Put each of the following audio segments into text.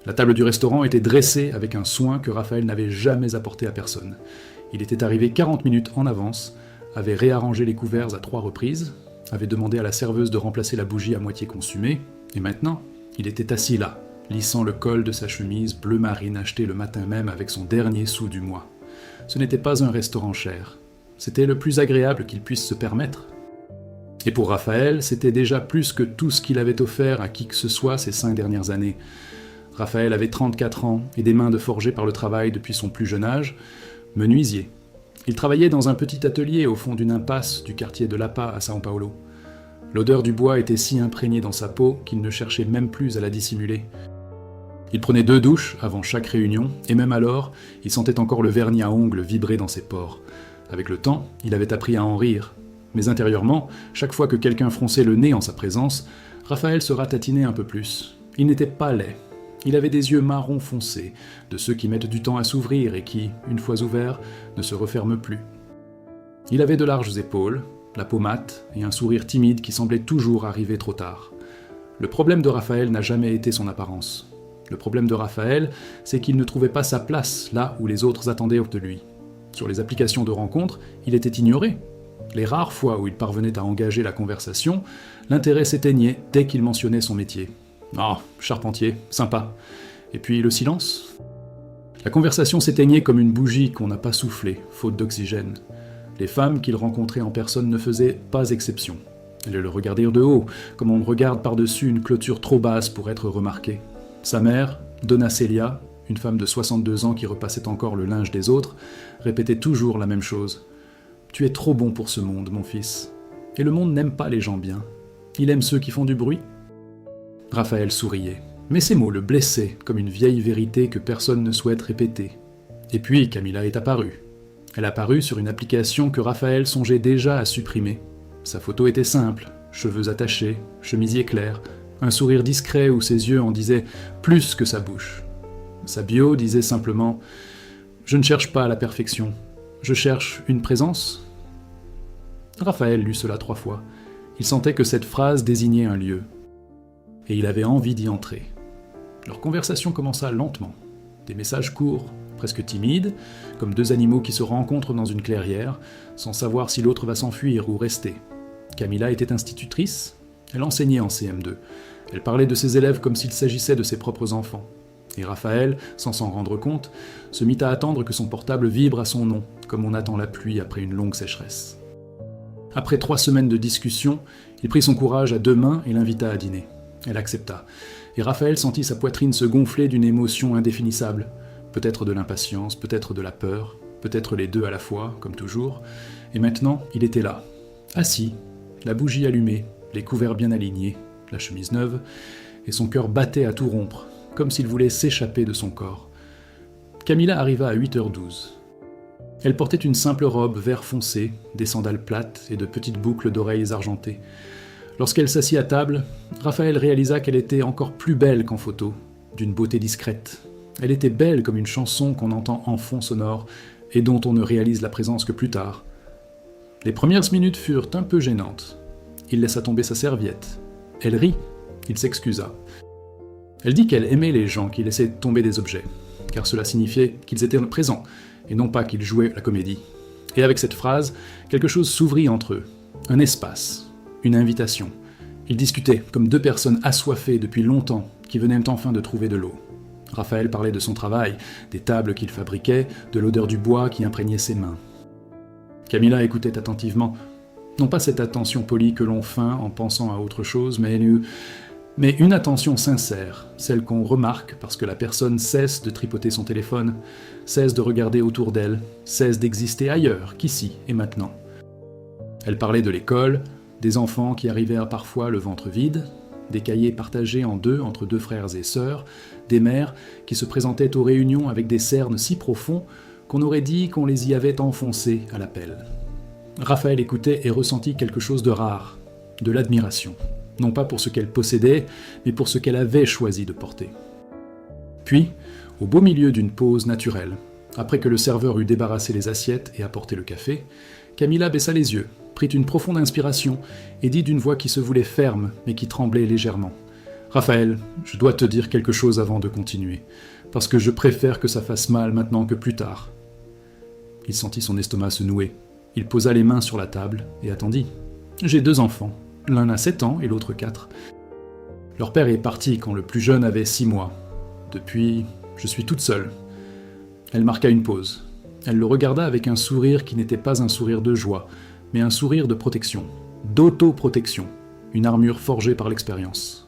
La table du restaurant était dressée avec un soin que Raphaël n'avait jamais apporté à personne. Il était arrivé 40 minutes en avance, avait réarrangé les couverts à 3 reprises, avait demandé à la serveuse de remplacer la bougie à moitié consumée, et maintenant, il était assis là, lissant le col de sa chemise bleu marine achetée le matin même avec son dernier sou du mois. Ce n'était pas un restaurant cher. C'était le plus agréable qu'il puisse se permettre. Et pour Raphaël, c'était déjà plus que tout ce qu'il avait offert à qui que ce soit ces 5 dernières années. Raphaël avait 34 ans et des mains de forger par le travail depuis son plus jeune âge, menuisier. Il travaillait dans un petit atelier au fond d'une impasse du quartier de Lapa à São Paulo. L'odeur du bois était si imprégnée dans sa peau qu'il ne cherchait même plus à la dissimuler. Il prenait 2 douches avant chaque réunion, et même alors, il sentait encore le vernis à ongles vibrer dans ses pores. Avec le temps, il avait appris à en rire. Mais intérieurement, chaque fois que quelqu'un fronçait le nez en sa présence, Raphaël se ratatinait un peu plus. Il n'était pas laid. Il avait des yeux marron foncé, de ceux qui mettent du temps à s'ouvrir et qui, une fois ouverts, ne se referment plus. Il avait de larges épaules, la peau mate et un sourire timide qui semblait toujours arriver trop tard. Le problème de Raphaël n'a jamais été son apparence. Le problème de Raphaël, c'est qu'il ne trouvait pas sa place là où les autres attendaient de lui. Sur les applications de rencontres, il était ignoré. Les rares fois où il parvenait à engager la conversation, l'intérêt s'éteignait dès qu'il mentionnait son métier. Ah, charpentier, sympa. Et puis le silence ? La conversation s'éteignait comme une bougie qu'on n'a pas soufflée, faute d'oxygène. Les femmes qu'il rencontrait en personne ne faisaient pas exception. Elles le regardaient de haut, comme on regarde par-dessus une clôture trop basse pour être remarqué. Sa mère, Donna Célia, une femme de 62 ans qui repassait encore le linge des autres, répétait toujours la même chose. « Tu es trop bon pour ce monde, mon fils. Et le monde n'aime pas les gens bien. Il aime ceux qui font du bruit. » Raphaël souriait, mais ces mots le blessaient comme une vieille vérité que personne ne souhaite répéter. Et puis Camilla est apparue. Elle apparut sur une application que Raphaël songeait déjà à supprimer. Sa photo était simple, cheveux attachés, chemisier clair, un sourire discret où ses yeux en disaient plus que sa bouche. Sa bio disait simplement « Je ne cherche pas la perfection, je cherche une présence ». Raphaël lut cela 3 fois. Il sentait que cette phrase désignait un lieu. Et il avait envie d'y entrer. Leur conversation commença lentement. Des messages courts, presque timides, comme 2 animaux qui se rencontrent dans une clairière, sans savoir si l'autre va s'enfuir ou rester. Camilla était institutrice, elle enseignait en CM2. Elle parlait de ses élèves comme s'il s'agissait de ses propres enfants. Et Raphaël, sans s'en rendre compte, se mit à attendre que son portable vibre à son nom, comme on attend la pluie après une longue sécheresse. Après 3 semaines de discussion, il prit son courage à 2 mains et l'invita à dîner. Elle accepta, et Raphaël sentit sa poitrine se gonfler d'une émotion indéfinissable, peut-être de l'impatience, peut-être de la peur, peut-être les 2 à la fois, comme toujours, et maintenant il était là, assis, la bougie allumée, les couverts bien alignés, la chemise neuve, et son cœur battait à tout rompre, comme s'il voulait s'échapper de son corps. Camilla arriva à 8h12. Elle portait une simple robe vert foncé, des sandales plates et de petites boucles d'oreilles argentées. Lorsqu'elle s'assit à table, Raphaël réalisa qu'elle était encore plus belle qu'en photo, d'une beauté discrète. Elle était belle comme une chanson qu'on entend en fond sonore et dont on ne réalise la présence que plus tard. Les premières minutes furent un peu gênantes. Il laissa tomber sa serviette. Elle rit. Il s'excusa. Elle dit qu'elle aimait les gens qui laissaient tomber des objets, car cela signifiait qu'ils étaient présents, et non pas qu'ils jouaient la comédie. Et avec cette phrase, quelque chose s'ouvrit entre eux. Un espace. Une invitation. Ils discutaient comme 2 personnes assoiffées depuis longtemps qui venaient enfin de trouver de l'eau. Raphaël parlait de son travail, des tables qu'il fabriquait, de l'odeur du bois qui imprégnait ses mains. Camilla écoutait attentivement, non pas cette attention polie que l'on feint en pensant à autre chose, mais une attention sincère, celle qu'on remarque parce que la personne cesse de tripoter son téléphone, cesse de regarder autour d'elle, cesse d'exister ailleurs qu'ici et maintenant. Elle parlait de l'école, des enfants qui arrivaient parfois le ventre vide, des cahiers partagés en 2 entre 2 frères et sœurs, des mères qui se présentaient aux réunions avec des cernes si profonds qu'on aurait dit qu'on les y avait enfoncés à la pelle. Raphaël écoutait et ressentit quelque chose de rare, de l'admiration, non pas pour ce qu'elle possédait, mais pour ce qu'elle avait choisi de porter. Puis, au beau milieu d'une pause naturelle, après que le serveur eut débarrassé les assiettes et apporté le café, Camilla baissa les yeux, prit une profonde inspiration et dit d'une voix qui se voulait ferme mais qui tremblait légèrement. Raphaël, je dois te dire quelque chose avant de continuer, parce que je préfère que ça fasse mal maintenant que plus tard. » Il sentit son estomac se nouer. Il posa les mains sur la table et attendit. « J'ai 2 enfants. L'un a 7 ans et l'autre 4. Leur père est parti quand le plus jeune avait 6 mois. Depuis, je suis toute seule. » Elle marqua une pause. Elle le regarda avec un sourire qui n'était pas un sourire de joie, mais un sourire de protection, d'auto-protection, une armure forgée par l'expérience.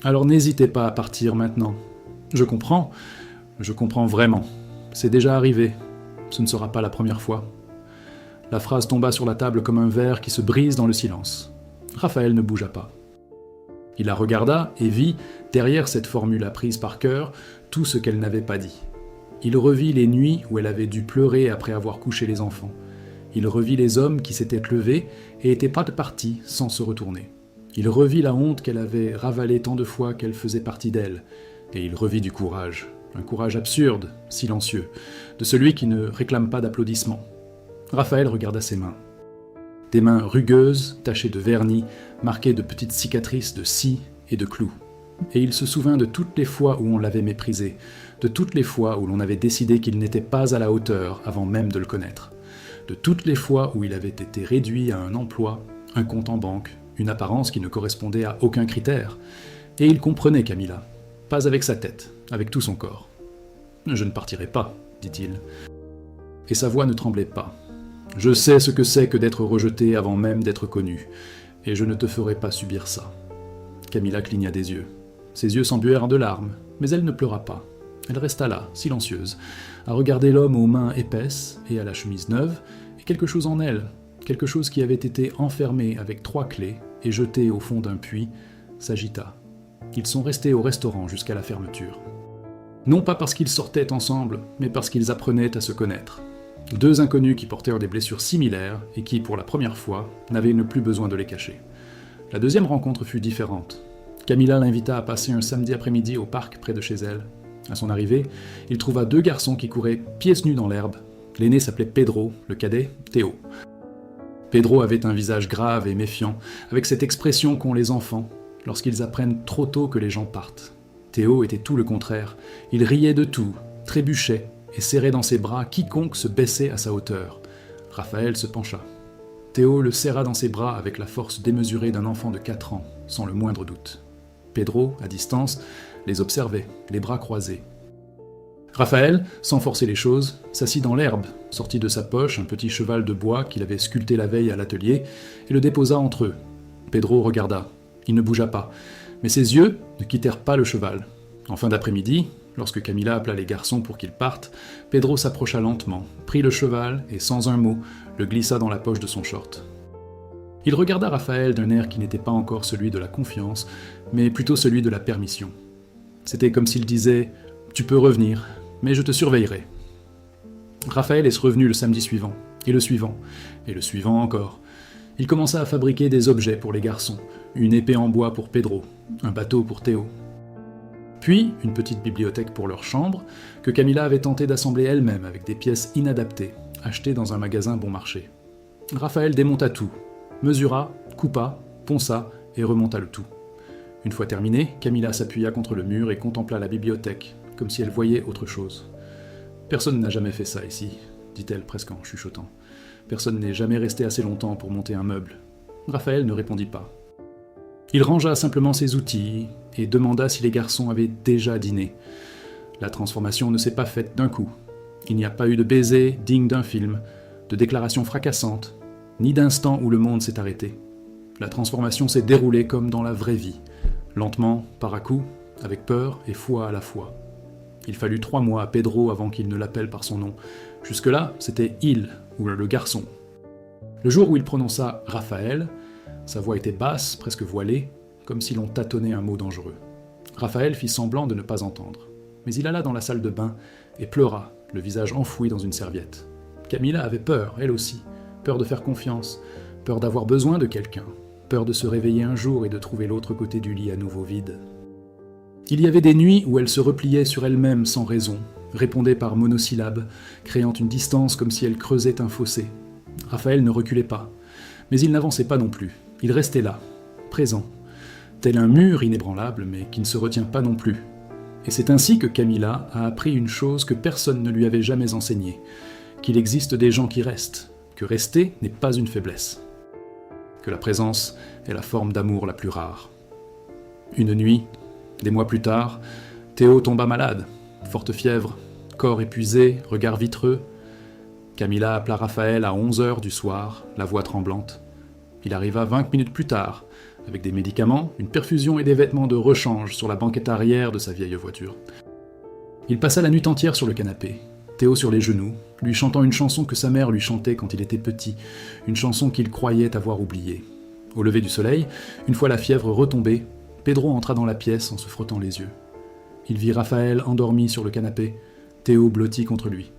« Alors n'hésitez pas à partir maintenant. Je comprends vraiment. C'est déjà arrivé. Ce ne sera pas la première fois. » La phrase tomba sur la table comme un verre qui se brise dans le silence. Raphaël ne bougea pas. Il la regarda et vit, derrière cette formule apprise par cœur, tout ce qu'elle n'avait pas dit. Il revit les nuits où elle avait dû pleurer après avoir couché les enfants. Il revit les hommes qui s'étaient levés et étaient pas partis sans se retourner. Il revit la honte qu'elle avait ravalée tant de fois qu'elle faisait partie d'elle. Et il revit du courage. Un courage absurde, silencieux, de celui qui ne réclame pas d'applaudissements. Raphaël regarda ses mains. Des mains rugueuses, tachées de vernis, marquées de petites cicatrices de scie et de clous. Et il se souvint de toutes les fois où on l'avait méprisé, de toutes les fois où l'on avait décidé qu'il n'était pas à la hauteur avant même de le connaître, de toutes les fois où il avait été réduit à un emploi, un compte en banque, une apparence qui ne correspondait à aucun critère. Et il comprenait Camilla, pas avec sa tête, avec tout son corps. « Je ne partirai pas, » dit-il. Et sa voix ne tremblait pas. « Je sais ce que c'est que d'être rejeté avant même d'être connu, et je ne te ferai pas subir ça. » Camilla cligna des yeux. Ses yeux s'embuèrent de larmes, mais elle ne pleura pas. Elle resta là, silencieuse, à regarder l'homme aux mains épaisses et à la chemise neuve, et quelque chose en elle, quelque chose qui avait été enfermé avec 3 clés et jeté au fond d'un puits, s'agita. Ils sont restés au restaurant jusqu'à la fermeture. Non pas parce qu'ils sortaient ensemble, mais parce qu'ils apprenaient à se connaître. 2 inconnus qui portèrent des blessures similaires et qui, pour la première fois, n'avaient ne plus besoin de les cacher. La deuxième rencontre fut différente. Camilla l'invita à passer un samedi après-midi au parc près de chez elle. À son arrivée, il trouva 2 garçons qui couraient pieds nus dans l'herbe. L'aîné s'appelait Pedro, le cadet, Théo. Pedro avait un visage grave et méfiant, avec cette expression qu'ont les enfants lorsqu'ils apprennent trop tôt que les gens partent. Théo était tout le contraire. Il riait de tout, trébuchait et serrait dans ses bras quiconque se baissait à sa hauteur. Raphaël se pencha. Théo le serra dans ses bras avec la force démesurée d'un enfant de 4 ans, sans le moindre doute. Pedro, à distance, les observait, les bras croisés. Raphaël, sans forcer les choses, s'assit dans l'herbe, sortit de sa poche un petit cheval de bois qu'il avait sculpté la veille à l'atelier, et le déposa entre eux. Pedro regarda. Il ne bougea pas, mais ses yeux ne quittèrent pas le cheval. En fin d'après-midi, lorsque Camilla appela les garçons pour qu'ils partent, Pedro s'approcha lentement, prit le cheval et, sans un mot, le glissa dans la poche de son short. Il regarda Raphaël d'un air qui n'était pas encore celui de la confiance, mais plutôt celui de la permission. C'était comme s'il disait « Tu peux revenir, mais je te surveillerai. » Raphaël est revenu le samedi suivant, et le suivant encore. Il commença à fabriquer des objets pour les garçons, une épée en bois pour Pedro, un bateau pour Théo. Puis, une petite bibliothèque pour leur chambre, que Camilla avait tenté d'assembler elle-même avec des pièces inadaptées, achetées dans un magasin bon marché. Raphaël démonta tout, mesura, coupa, ponça et remonta le tout. Une fois terminé, Camilla s'appuya contre le mur et contempla la bibliothèque, comme si elle voyait autre chose. « Personne n'a jamais fait ça ici, » dit-elle presque en chuchotant. « Personne n'est jamais resté assez longtemps pour monter un meuble. » Raphaël ne répondit pas. Il rangea simplement ses outils et demanda si les garçons avaient déjà dîné. La transformation ne s'est pas faite d'un coup. Il n'y a pas eu de baiser digne d'un film, de déclaration fracassante, ni d'instant où le monde s'est arrêté. La transformation s'est déroulée comme dans la vraie vie, lentement, par à coups, avec peur et foi à la fois. Il fallut 3 mois à Pedro avant qu'il ne l'appelle par son nom. Jusque-là, c'était « il » ou le garçon. Le jour où il prononça « Raphaël », sa voix était basse, presque voilée, comme si l'on tâtonnait un mot dangereux. Raphaël fit semblant de ne pas entendre. Mais il alla dans la salle de bain et pleura, le visage enfoui dans une serviette. Camilla avait peur, elle aussi, peur de faire confiance, peur d'avoir besoin de quelqu'un, peur de se réveiller un jour et de trouver l'autre côté du lit à nouveau vide. Il y avait des nuits où elle se repliait sur elle-même sans raison, répondait par monosyllabes, créant une distance comme si elle creusait un fossé. Raphaël ne reculait pas, mais il n'avançait pas non plus. Il restait là, présent, tel un mur inébranlable, mais qui ne se retient pas non plus. Et c'est ainsi que Camilla a appris une chose que personne ne lui avait jamais enseignée, qu'il existe des gens qui restent, que rester n'est pas une faiblesse, que la présence est la forme d'amour la plus rare. Une nuit, des mois plus tard, Théo tomba malade, forte fièvre, corps épuisé, regard vitreux. Camilla appela Raphaël à 11h du soir, la voix tremblante. Il arriva 20 minutes plus tard, avec des médicaments, une perfusion et des vêtements de rechange sur la banquette arrière de sa vieille voiture. Il passa la nuit entière sur le canapé, Théo sur les genoux, lui chantant une chanson que sa mère lui chantait quand il était petit, une chanson qu'il croyait avoir oubliée. Au lever du soleil, une fois la fièvre retombée, Pedro entra dans la pièce en se frottant les yeux. Il vit Raphaël endormi sur le canapé, Théo blotti contre lui.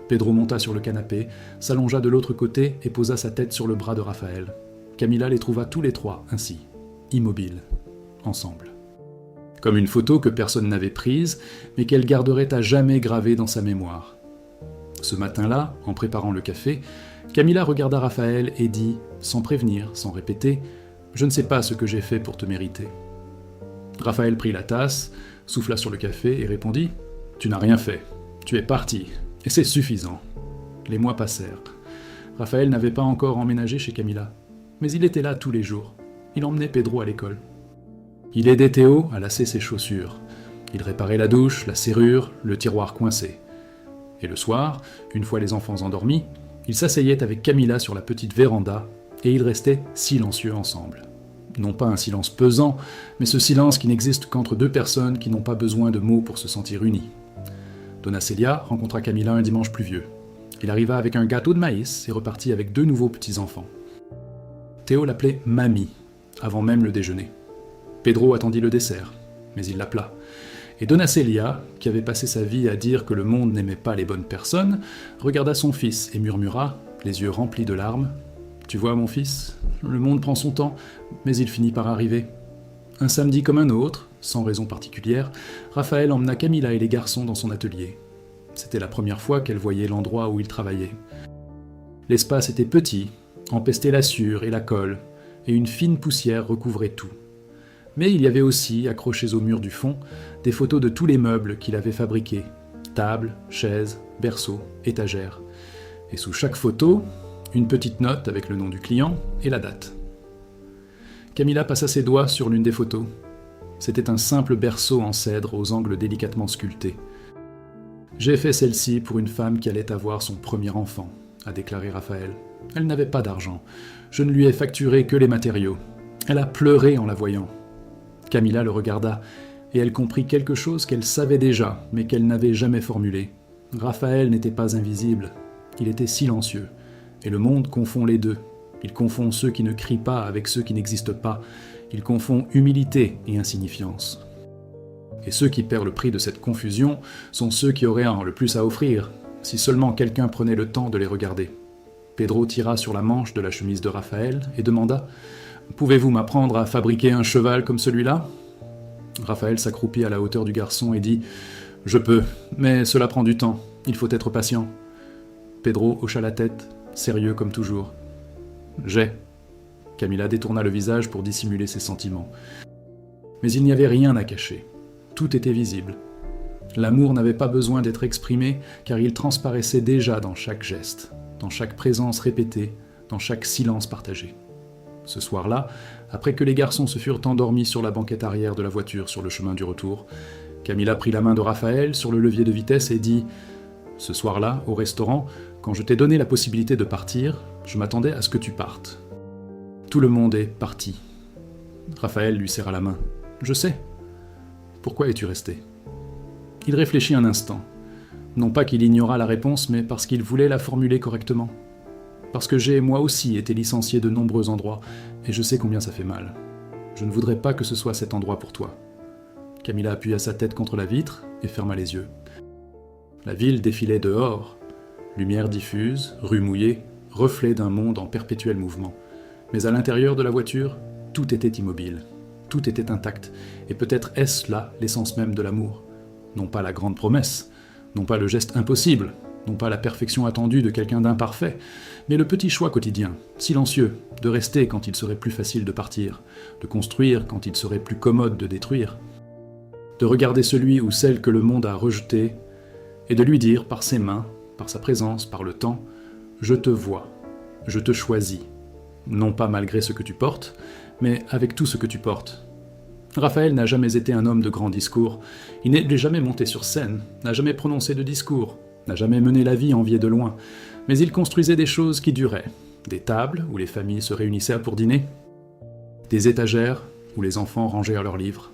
Pedro monta sur le canapé, s'allongea de l'autre côté et posa sa tête sur le bras de Raphaël. Camilla les trouva tous les trois ainsi, immobiles, ensemble. Comme une photo que personne n'avait prise, mais qu'elle garderait à jamais gravée dans sa mémoire. Ce matin-là, en préparant le café, Camilla regarda Raphaël et dit, sans prévenir, sans répéter, « Je ne sais pas ce que j'ai fait pour te mériter. » Raphaël prit la tasse, souffla sur le café et répondit, « Tu n'as rien fait, tu es parti, et c'est suffisant. » Les mois passèrent. Raphaël n'avait pas encore emménagé chez Camilla, mais il était là tous les jours. Il emmenait Pedro à l'école. Il aidait Théo à lasser ses chaussures. Il réparait la douche, la serrure, le tiroir coincé. Et le soir, une fois les enfants endormis, il s'asseyait avec Camilla sur la petite véranda et ils restaient silencieux ensemble. Non pas un silence pesant, mais ce silence qui n'existe qu'entre deux personnes qui n'ont pas besoin de mots pour se sentir unies. Donna Célia rencontra Camilla un dimanche pluvieux. Il arriva avec un gâteau de maïs et repartit avec 2 nouveaux petits-enfants. Théo l'appelait « Mamie » avant même le déjeuner. Pedro attendit le dessert, mais il l'appela. Et Donna Célia, qui avait passé sa vie à dire que le monde n'aimait pas les bonnes personnes, regarda son fils et murmura, les yeux remplis de larmes, « Tu vois, mon fils, le monde prend son temps, mais il finit par arriver. » Un samedi comme un autre, sans raison particulière, Raphaël emmena Camilla et les garçons dans son atelier. C'était la première fois qu'elle voyait l'endroit où il travaillait. L'espace était petit, empestait la sueur et la colle, et une fine poussière recouvrait tout. Mais il y avait aussi, accrochés au mur du fond, des photos de tous les meubles qu'il avait fabriqués, tables, chaises, berceaux, étagères. Et sous chaque photo, une petite note avec le nom du client et la date. Camilla passa ses doigts sur l'une des photos. C'était un simple berceau en cèdre aux angles délicatement sculptés. « J'ai fait celle-ci pour une femme qui allait avoir son premier enfant », a déclaré Raphaël. « Elle n'avait pas d'argent. Je ne lui ai facturé que les matériaux. Elle a pleuré en la voyant. » Camilla le regarda, et elle comprit quelque chose qu'elle savait déjà, mais qu'elle n'avait jamais formulé. Raphaël n'était pas invisible, il était silencieux, et le monde confond les deux. Il confond ceux qui ne crient pas avec ceux qui n'existent pas, il confond humilité et insignifiance. Et ceux qui paient le prix de cette confusion sont ceux qui auraient le plus à offrir, si seulement quelqu'un prenait le temps de les regarder. Pedro tira sur la manche de la chemise de Raphaël et demanda « Pouvez-vous m'apprendre à fabriquer un cheval comme celui-là » Raphaël s'accroupit à la hauteur du garçon et dit « Je peux, mais cela prend du temps, il faut être patient. » Pedro hocha la tête, sérieux comme toujours. « J'ai. » Camilla détourna le visage pour dissimuler ses sentiments. Mais il n'y avait rien à cacher. Tout était visible. L'amour n'avait pas besoin d'être exprimé, car il transparaissait déjà dans chaque geste, dans chaque présence répétée, dans chaque silence partagé. Ce soir-là, après que les garçons se furent endormis sur la banquette arrière de la voiture sur le chemin du retour, Camilla prit la main de Raphaël sur le levier de vitesse et dit « Ce soir-là, au restaurant, quand je t'ai donné la possibilité de partir, je m'attendais à ce que tu partes. Tout le monde est parti. » Raphaël lui serra la main. « Je sais. Pourquoi es-tu resté ?» Il réfléchit un instant. Non pas qu'il ignorât la réponse, mais parce qu'il voulait la formuler correctement. Parce que j'ai, moi aussi, été licencié de nombreux endroits, et je sais combien ça fait mal. Je ne voudrais pas que ce soit cet endroit pour toi. Camilla appuya sa tête contre la vitre et ferma les yeux. La ville défilait dehors. Lumière diffuse, rue mouillée, reflet d'un monde en perpétuel mouvement. Mais à l'intérieur de la voiture, tout était immobile. Tout était intact, et peut-être est-ce là l'essence même de l'amour. Non pas la grande promesse, non pas le geste impossible, non pas la perfection attendue de quelqu'un d'imparfait, mais le petit choix quotidien, silencieux, de rester quand il serait plus facile de partir, de construire quand il serait plus commode de détruire, de regarder celui ou celle que le monde a rejeté, et de lui dire par ses mains, par sa présence, par le temps, « Je te vois, je te choisis », non pas malgré ce que tu portes, mais avec tout ce que tu portes. Raphaël n'a jamais été un homme de grands discours, il n'est jamais monté sur scène, n'a jamais prononcé de discours, n'a jamais mené la vie enviée de loin, mais il construisait des choses qui duraient, des tables où les familles se réunissaient pour dîner, des étagères où les enfants rangèrent leurs livres.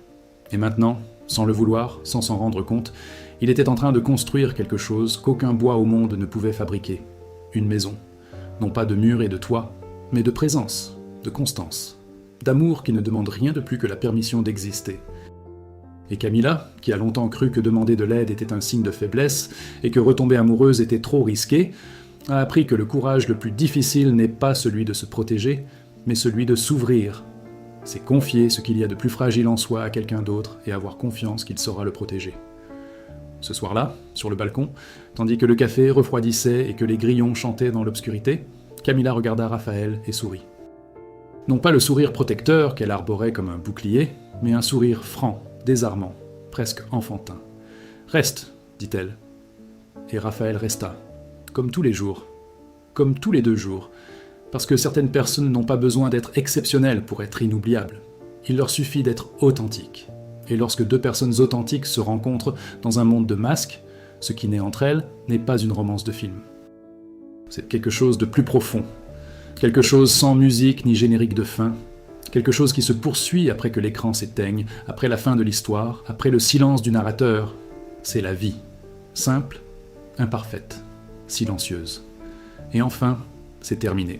Et maintenant, sans le vouloir, sans s'en rendre compte, il était en train de construire quelque chose qu'aucun bois au monde ne pouvait fabriquer, une maison, non pas de murs et de toits, mais de présence, de constance, d'amour qui ne demande rien de plus que la permission d'exister. Et Camilla, qui a longtemps cru que demander de l'aide était un signe de faiblesse et que retomber amoureuse était trop risqué, a appris que le courage le plus difficile n'est pas celui de se protéger, mais celui de s'ouvrir. C'est confier ce qu'il y a de plus fragile en soi à quelqu'un d'autre et avoir confiance qu'il saura le protéger. Ce soir-là, sur le balcon, tandis que le café refroidissait et que les grillons chantaient dans l'obscurité, Camilla regarda Raphaël et sourit. Non pas le sourire protecteur qu'elle arborait comme un bouclier, mais un sourire franc, désarmant, presque enfantin. « Reste, dit-elle. » Et Raphaël resta, comme tous les jours, comme tous les 2 jours, parce que certaines personnes n'ont pas besoin d'être exceptionnelles pour être inoubliables. Il leur suffit d'être authentiques. Et lorsque 2 personnes authentiques se rencontrent dans un monde de masques, ce qui naît entre elles n'est pas une romance de film. C'est quelque chose de plus profond, quelque chose sans musique ni générique de fin, quelque chose qui se poursuit après que l'écran s'éteigne, après la fin de l'histoire, après le silence du narrateur. C'est la vie, simple, imparfaite, silencieuse. Et enfin, c'est terminé.